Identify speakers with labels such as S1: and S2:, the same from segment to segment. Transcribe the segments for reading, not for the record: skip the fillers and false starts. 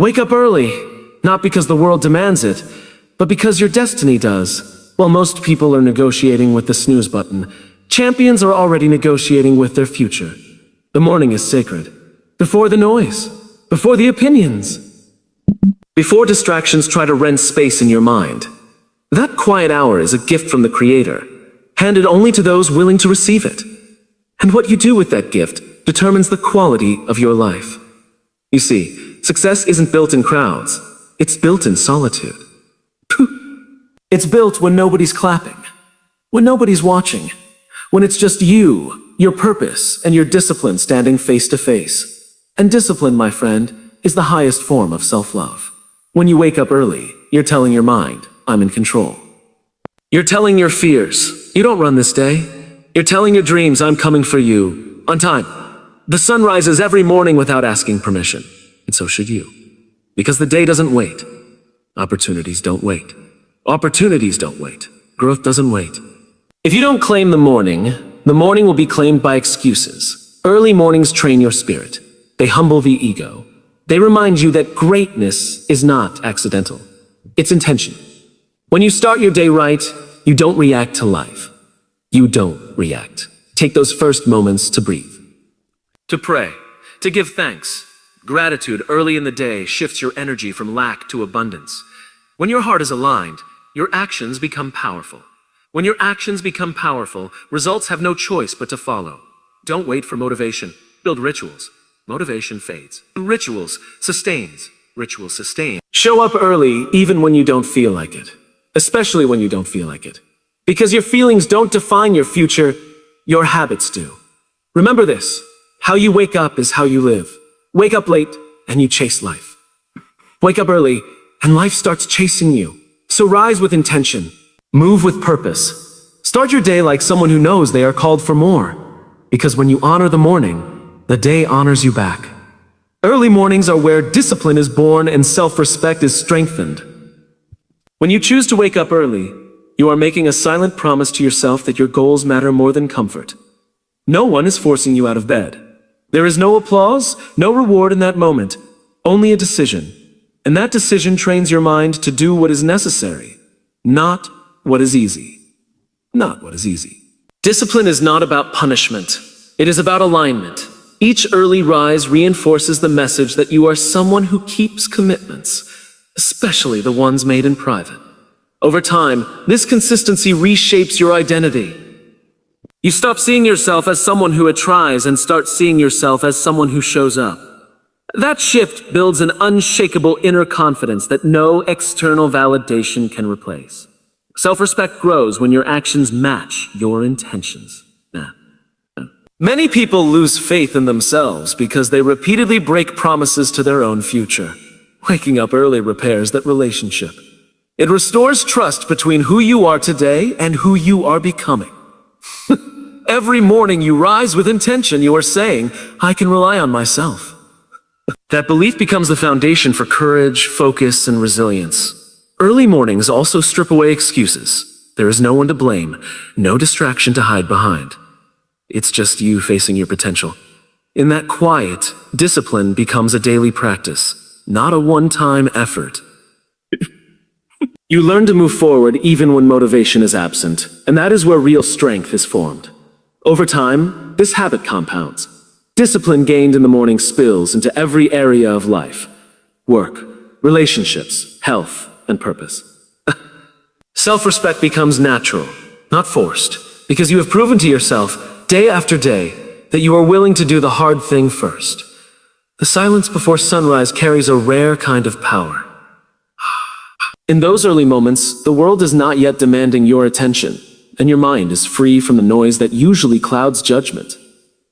S1: Wake up early, not because the world demands it, but because your destiny does. While most people are negotiating with the snooze button, champions are already negotiating with their future. The morning is sacred. Before the noise, before the opinions, before distractions try to rent space in your mind. That quiet hour is a gift from the Creator, handed only to those willing to receive it. And what you do with that gift determines the quality of your life. You see, success isn't built in crowds, it's built in solitude. It's built when nobody's clapping, when nobody's watching, when it's just you, your purpose, and your discipline standing face to face. And discipline, my friend, is the highest form of self-love. When you wake up early, you're telling your mind, I'm in control. You're telling your fears, you don't run this day. You're telling your dreams, I'm coming for you, on time. The sun rises every morning without asking permission, and so should you. Because the day doesn't wait. Opportunities don't wait. Opportunities don't wait. Growth doesn't wait. If you don't claim the morning will be claimed by excuses. Early mornings train your spirit. They humble the ego. They remind you that greatness is not accidental. It's intentional. When you start your day right, you don't react to life. You don't react. Take those first moments to breathe. To pray, to give thanks. Gratitude early in the day shifts your energy from lack to abundance. When your heart is aligned, your actions become powerful. When your actions become powerful, results have no choice but to follow. Don't wait for motivation. Build rituals. Motivation fades. Rituals sustains. Rituals sustain. Show up early even when you don't feel like it. Especially when you don't feel like it. Because your feelings don't define your future, your habits do. Remember this, how you wake up is how you live. Wake up late and you chase life. Wake up early and life starts chasing you. So rise with intention, move with purpose. Start your day like someone who knows they are called for more. Because when you honor the morning, the day honors you back. Early mornings are where discipline is born and self-respect is strengthened. When you choose to wake up early, you are making a silent promise to yourself that your goals matter more than comfort. No one is forcing you out of bed. There is no applause, no reward in that moment, only a decision. And that decision trains your mind to do what is necessary, not what is easy. Not what is easy. Discipline is not about punishment. It is about alignment. Each early rise reinforces the message that you are someone who keeps commitments, especially the ones made in private. Over time, this consistency reshapes your identity. You stop seeing yourself as someone who tries and start seeing yourself as someone who shows up. That shift builds an unshakable inner confidence that no external validation can replace. Self-respect grows when your actions match your intentions. Many people lose faith in themselves because they repeatedly break promises to their own future. Waking up early repairs that relationship. It restores trust between who you are today and who you are becoming. Every morning you rise with intention, you are saying, I can rely on myself. That belief becomes the foundation for courage, focus, and resilience. Early mornings also strip away excuses. There is no one to blame, no distraction to hide behind. It's just you facing your potential. In that quiet, discipline becomes a daily practice, not a one-time effort. You learn to move forward even when motivation is absent, and that is where real strength is formed. Over time, this habit compounds. Discipline gained in the morning spills into every area of life. Work, relationships, health, and purpose. Self-respect becomes natural, not forced, because you have proven to yourself, day after day, that you are willing to do the hard thing first. The silence before sunrise carries a rare kind of power. In those early moments, the world is not yet demanding your attention, and your mind is free from the noise that usually clouds judgment.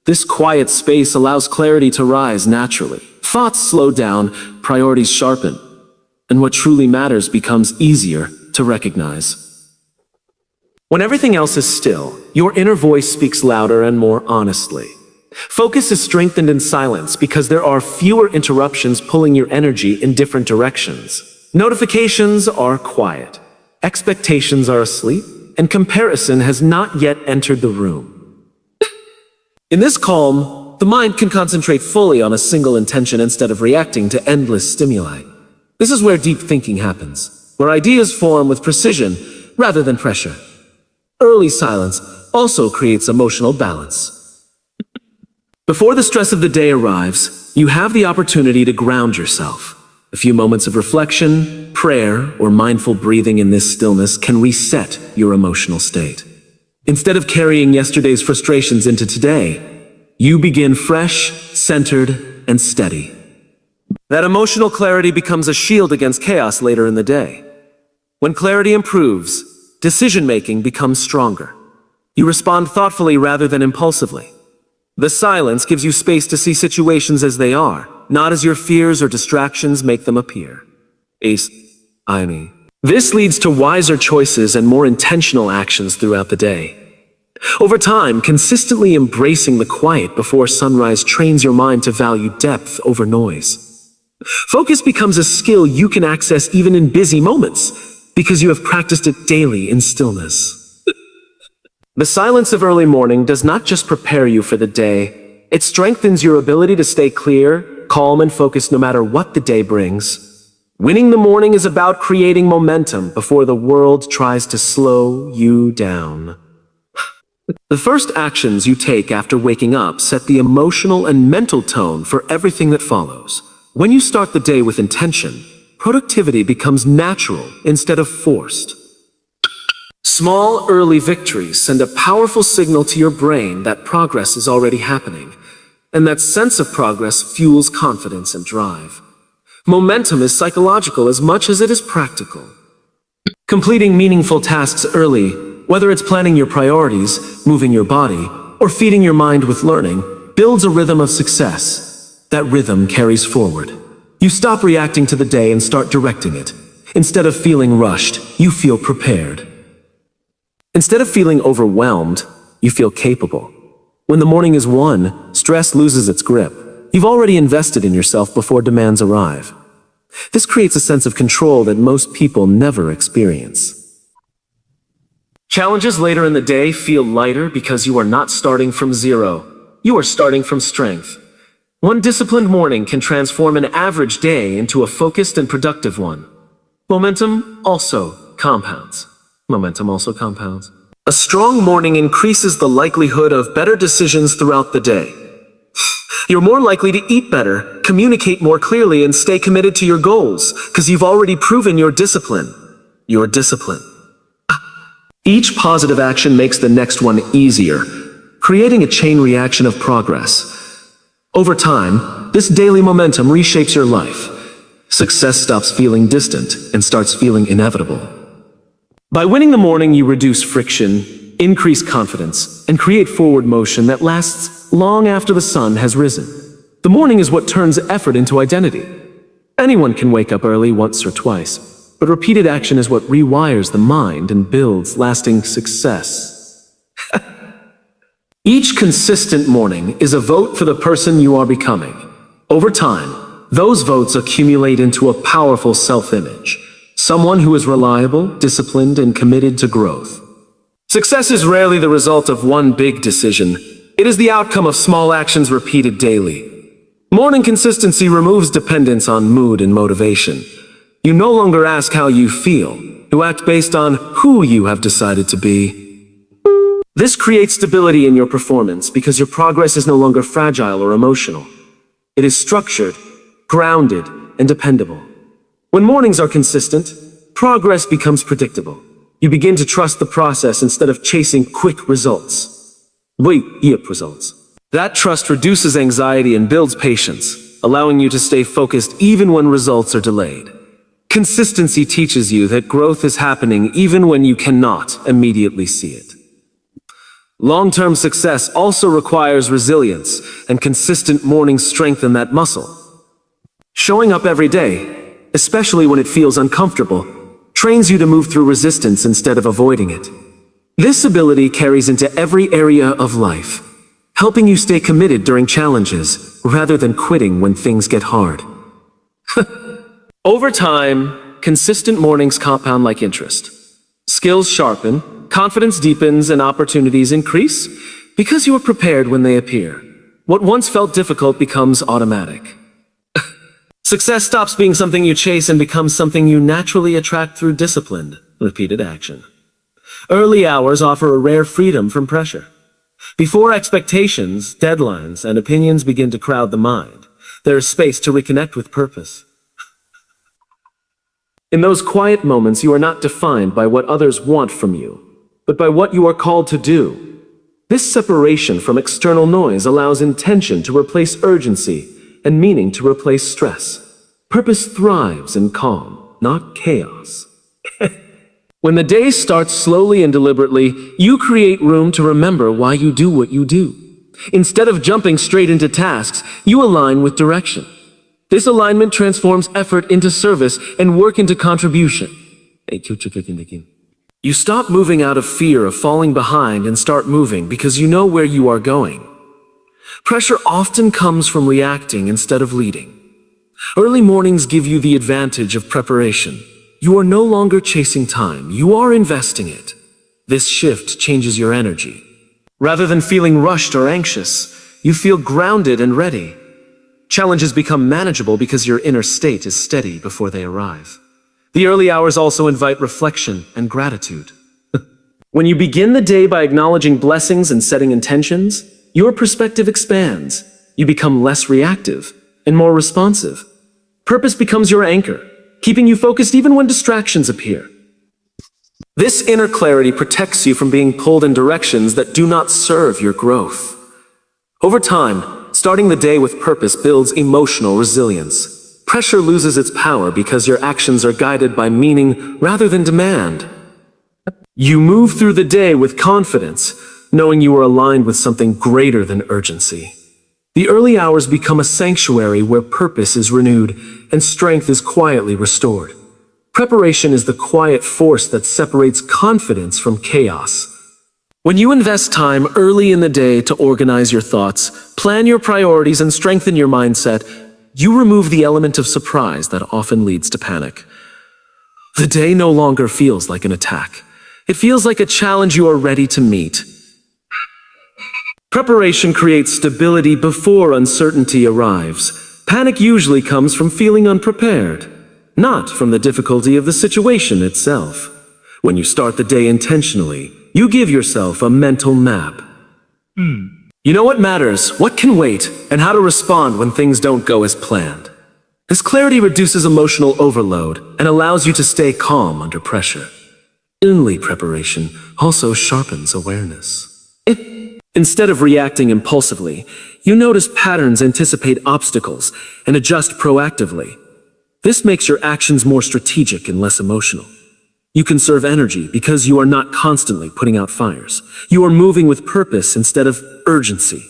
S1: This quiet space allows clarity to rise naturally. Thoughts slow down, priorities sharpen, and what truly matters becomes easier to recognize. When everything else is still, your inner voice speaks louder and more honestly. Focus is strengthened in silence because there are fewer interruptions pulling your energy in different directions. Notifications are quiet, expectations are asleep, and comparison has not yet entered the room. In this calm, the mind can concentrate fully on a single intention instead of reacting to endless stimuli. This is where deep thinking happens, where ideas form with precision rather than pressure. Early silence also creates emotional balance. Before the stress of the day arrives, you have the opportunity to ground yourself. A few moments of reflection, prayer, or mindful breathing in this stillness can reset your emotional state. Instead of carrying yesterday's frustrations into today, you begin fresh, centered, and steady. That emotional clarity becomes a shield against chaos later in the day. When clarity improves, decision-making becomes stronger. You respond thoughtfully rather than impulsively. The silence gives you space to see situations as they are, not as your fears or distractions make them appear. Irony. This leads to wiser choices and more intentional actions throughout the day. Over time, consistently embracing the quiet before sunrise trains your mind to value depth over noise. Focus becomes a skill you can access even in busy moments, because you have practiced it daily in stillness. The silence of early morning does not just prepare you for the day, it strengthens your ability to stay clear, calm, and focused no matter what the day brings. Winning the morning is about creating momentum before the world tries to slow you down. The first actions you take after waking up set the emotional and mental tone for everything that follows. When you start the day with intention, productivity becomes natural instead of forced. Small, early victories send a powerful signal to your brain that progress is already happening, and that sense of progress fuels confidence and drive. Momentum is psychological as much as it is practical. Completing meaningful tasks early, whether it's planning your priorities, moving your body, or feeding your mind with learning, builds a rhythm of success. That rhythm carries forward. You stop reacting to the day and start directing it. Instead of feeling rushed, you feel prepared. Instead of feeling overwhelmed, you feel capable. When the morning is won, stress loses its grip. You've already invested in yourself before demands arrive. This creates a sense of control that most people never experience. Challenges later in the day feel lighter because you are not starting from zero. You are starting from strength. One disciplined morning can transform an average day into a focused and productive one. Momentum also compounds. A strong morning increases the likelihood of better decisions throughout the day. You're more likely to eat better, communicate more clearly, and stay committed to your goals, because you've already proven your discipline. Each positive action makes the next one easier, creating a chain reaction of progress. Over time, this daily momentum reshapes your life. Success stops feeling distant and starts feeling inevitable. By winning the morning, you reduce friction, increase confidence, and create forward motion that lasts long after the sun has risen. The morning is what turns effort into identity. Anyone can wake up early once or twice, but repeated action is what rewires the mind and builds lasting success. Each consistent morning is a vote for the person you are becoming. Over time, those votes accumulate into a powerful self-image. Someone who is reliable, disciplined, and committed to growth. Success is rarely the result of one big decision. It is the outcome of small actions repeated daily. Morning consistency removes dependence on mood and motivation. You no longer ask how you feel. You act based on who you have decided to be. This creates stability in your performance because your progress is no longer fragile or emotional. It is structured, grounded, and dependable. When mornings are consistent, progress becomes predictable. You begin to trust the process instead of chasing quick results. That trust reduces anxiety and builds patience, allowing you to stay focused even when results are delayed. Consistency teaches you that growth is happening even when you cannot immediately see it. Long-term success also requires resilience, and consistent mornings strengthen that muscle. Showing up every day, especially when it feels uncomfortable, trains you to move through resistance instead of avoiding it. This ability carries into every area of life, helping you stay committed during challenges rather than quitting when things get hard. Over time, consistent mornings compound like interest. Skills sharpen, confidence deepens, and opportunities increase because you are prepared when they appear. What once felt difficult becomes automatic. Success stops being something you chase and becomes something you naturally attract through disciplined, repeated action. Early hours offer a rare freedom from pressure. Before expectations, deadlines, and opinions begin to crowd the mind, there is space to reconnect with purpose. In those quiet moments, you are not defined by what others want from you, but by what you are called to do. This separation from external noise allows intention to replace urgency and meaning to replace stress. Purpose thrives in calm, not chaos. When the day starts slowly and deliberately, you create room to remember why you do what you do. Instead of jumping straight into tasks, you align with direction. This alignment transforms effort into service and work into contribution. You stop moving out of fear of falling behind and start moving because you know where you are going. Pressure often comes from reacting instead of leading. Early mornings give you the advantage of preparation. You are no longer chasing time, you are investing it. This shift changes your energy. Rather than feeling rushed or anxious, you feel grounded and ready. Challenges become manageable because your inner state is steady before they arrive. The early hours also invite reflection and gratitude. When you begin the day by acknowledging blessings and setting intentions, your perspective expands. You become less reactive and more responsive. Purpose becomes your anchor, keeping you focused even when distractions appear. This inner clarity protects you from being pulled in directions that do not serve your growth. Over time, starting the day with purpose builds emotional resilience. Pressure loses its power because your actions are guided by meaning rather than demand. You move through the day with confidence, knowing you are aligned with something greater than urgency. The early hours become a sanctuary where purpose is renewed and strength is quietly restored. Preparation is the quiet force that separates confidence from chaos. When you invest time early in the day to organize your thoughts, plan your priorities, and strengthen your mindset, you remove the element of surprise that often leads to panic. The day no longer feels like an attack. It feels like a challenge you are ready to meet. Preparation creates stability before uncertainty arrives. Panic usually comes from feeling unprepared, not from the difficulty of the situation itself. When you start the day intentionally, you give yourself a mental map. You know what matters, what can wait, and how to respond when things don't go as planned. This clarity reduces emotional overload and allows you to stay calm under pressure. Early preparation also sharpens awareness. Instead of reacting impulsively, you notice patterns, anticipate obstacles, and adjust proactively. This makes your actions more strategic and less emotional. You conserve energy because you are not constantly putting out fires. You are moving with purpose instead of urgency.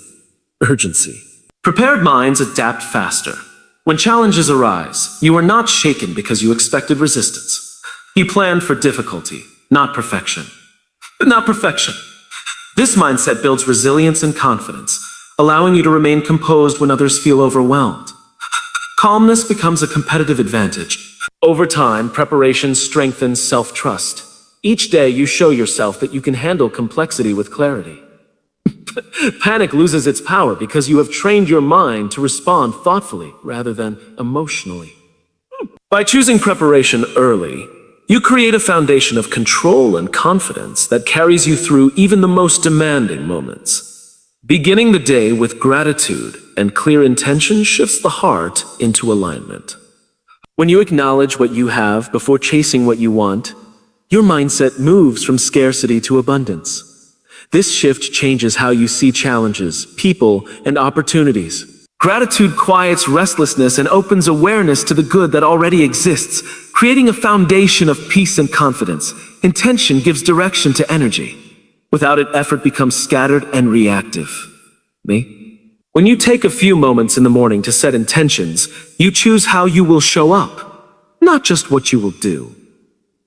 S1: Prepared minds adapt faster. When challenges arise, you are not shaken because you expected resistance. You planned for difficulty, not perfection. This mindset builds resilience and confidence, allowing you to remain composed when others feel overwhelmed. Calmness becomes a competitive advantage. Over time, preparation strengthens self-trust. Each day you show yourself that you can handle complexity with clarity. Panic loses its power because you have trained your mind to respond thoughtfully rather than emotionally. By choosing preparation early, you create a foundation of control and confidence that carries you through even the most demanding moments. Beginning the day with gratitude and clear intention shifts the heart into alignment. When you acknowledge what you have before chasing what you want, your mindset moves from scarcity to abundance. This shift changes how you see challenges, people, and opportunities. Gratitude quiets restlessness and opens awareness to the good that already exists, creating a foundation of peace and confidence. Intention gives direction to energy. Without it, effort becomes scattered and reactive. When you take a few moments in the morning to set intentions, you choose how you will show up, not just what you will do.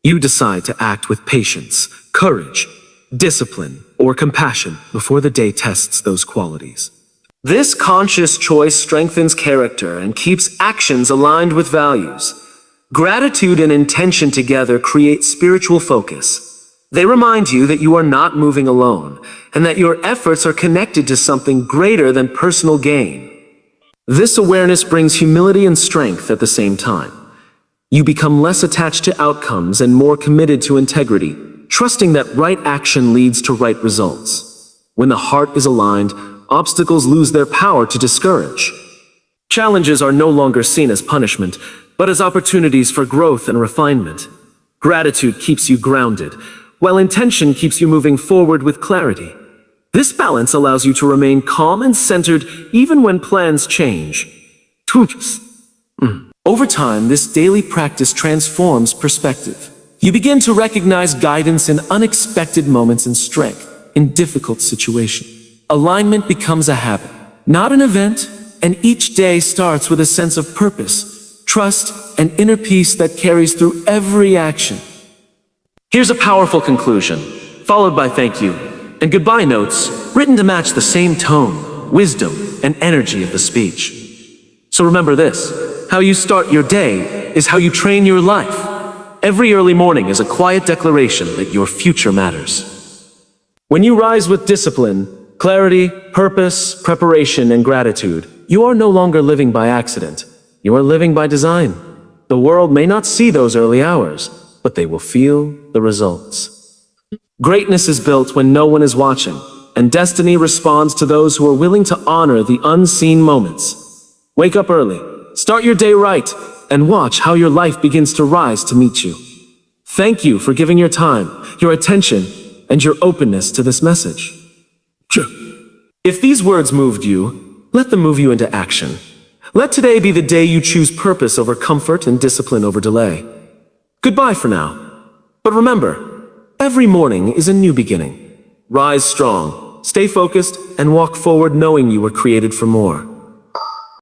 S1: You decide to act with patience, courage, discipline, or compassion before the day tests those qualities. This conscious choice strengthens character and keeps actions aligned with values. Gratitude and intention together create spiritual focus. They remind you that you are not moving alone, and that your efforts are connected to something greater than personal gain. This awareness brings humility and strength at the same time. You become less attached to outcomes and more committed to integrity, trusting that right action leads to right results. When the heart is aligned, obstacles lose their power to discourage. Challenges are no longer seen as punishment, but as opportunities for growth and refinement. Gratitude keeps you grounded, while intention keeps you moving forward with clarity. This balance allows you to remain calm and centered even when plans change. Over time, this daily practice transforms perspective. You begin to recognize guidance in unexpected moments and strength in difficult situations. Alignment becomes a habit, not an event, and each day starts with a sense of purpose, trust, and inner peace that carries through every action. Here's a powerful conclusion, followed by thank you and goodbye notes written to match the same tone, wisdom, and energy of the speech. So remember this, how you start your day is how you train your life. Every early morning is a quiet declaration that your future matters. When you rise with discipline, clarity, purpose, preparation, and gratitude, you are no longer living by accident. You are living by design. The world may not see those early hours, but they will feel the results. Greatness is built when no one is watching, and destiny responds to those who are willing to honor the unseen moments. Wake up early, start your day right, and watch how your life begins to rise to meet you. Thank you for giving your time, your attention, and your openness to this message. If these words moved you, let them move you into action. Let today be the day you choose purpose over comfort and discipline over delay. Goodbye for now. But remember, every morning is a new beginning. Rise strong, stay focused, and walk forward knowing you were created for more.